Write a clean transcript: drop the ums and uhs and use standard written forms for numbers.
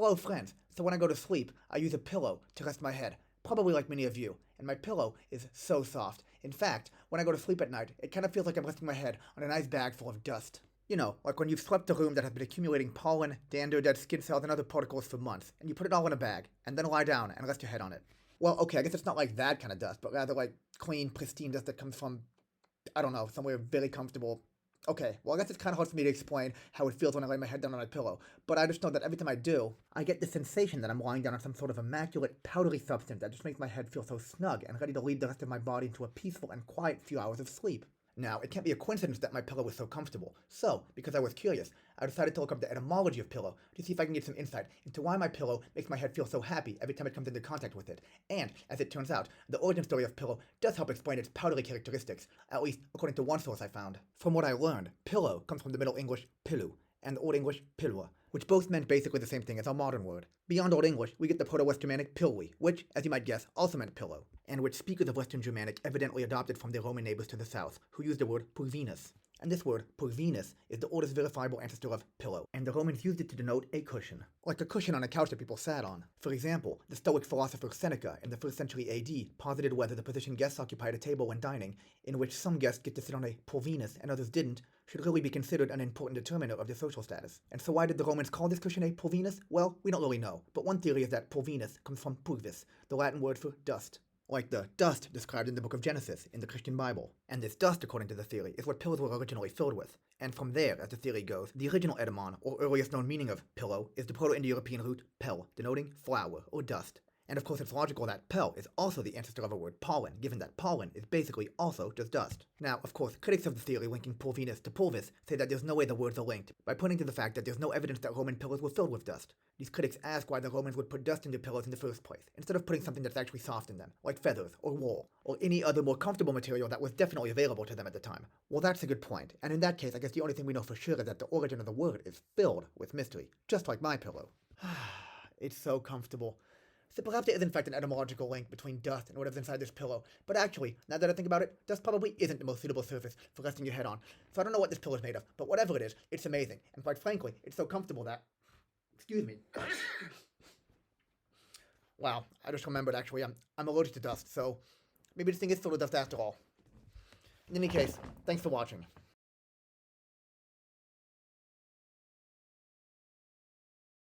Hello friends, so when I go to sleep, I use a pillow to rest my head, probably like many of you, and my pillow is so soft. In fact, when I go to sleep at night, it kind of feels like I'm resting my head on a nice bag full of dust. You know, like when you've swept a room that has been accumulating pollen, dander, dead skin cells, and other particles for months, and you put it all in a bag, and then lie down and rest your head on it. Well, okay, I guess it's not like that kind of dust, but rather like clean, pristine dust that comes from, I don't know, somewhere very comfortable. Okay, well, I guess it's kind of hard for me to explain how it feels when I lay my head down on a pillow, but I just know that every time I do, I get the sensation that I'm lying down on some sort of immaculate, powdery substance that just makes my head feel so snug and ready to lead the rest of my body into a peaceful and quiet few hours of sleep. Now, it can't be a coincidence that my pillow was so comfortable, so, because I was curious, I decided to look up the etymology of pillow to see if I can get some insight into why my pillow makes my head feel so happy every time it comes into contact with it. And, as it turns out, the origin story of pillow does help explain its powdery characteristics, at least according to one source I found. From what I learned, pillow comes from the Middle English pillow and the Old English pilwa, which both meant basically the same thing as our modern word. Beyond Old English, we get the Proto-West Germanic pilwi, which, as you might guess, also meant pillow, and which speakers of Western Germanic evidently adopted from their Roman neighbors to the south, who used the word purvinus. And this word, purvinus, is the oldest verifiable ancestor of pillow, and the Romans used it to denote a cushion, like a cushion on a couch that people sat on. For example, the Stoic philosopher Seneca in the 1st century AD posited whether the position guests occupy at a table when dining, in which some guests get to sit on a pulvinus and others didn't, should really be considered an important determinant of their social status. And so why did the Romans call this cushion a pulvinus? Well, we don't really know, but one theory is that pulvinus comes from purvis, the Latin word for dust, like the dust described in the book of Genesis in the Christian Bible. And this dust, according to the theory, is what pillows were originally filled with. And from there, as the theory goes, the original etymon, or earliest known meaning of pillow, is the Proto-Indo-European root pel, denoting flower or dust. And of course it's logical that pel is also the ancestor of a word pollen, given that pollen is basically also just dust. Now, of course, critics of the theory linking pulvinus to pulvis say that there's no way the words are linked, by pointing to the fact that there's no evidence that Roman pillows were filled with dust. These critics ask why the Romans would put dust into pillows in the first place, instead of putting something that's actually soft in them, like feathers, or wool, or any other more comfortable material that was definitely available to them at the time. Well, that's a good point, and in that case, I guess the only thing we know for sure is that the origin of the word is filled with mystery, just like my pillow. It's so comfortable. So perhaps there is in fact an etymological link between dust and whatever's inside this pillow, but actually, now that I think about it, dust probably isn't the most suitable surface for resting your head on. So I don't know what this pillow is made of, but whatever it is, it's amazing, and quite frankly, it's so comfortable that... Excuse me. Wow, I just remembered actually, I'm allergic to dust, so maybe this thing is filled with dust after all. In any case, thanks for watching.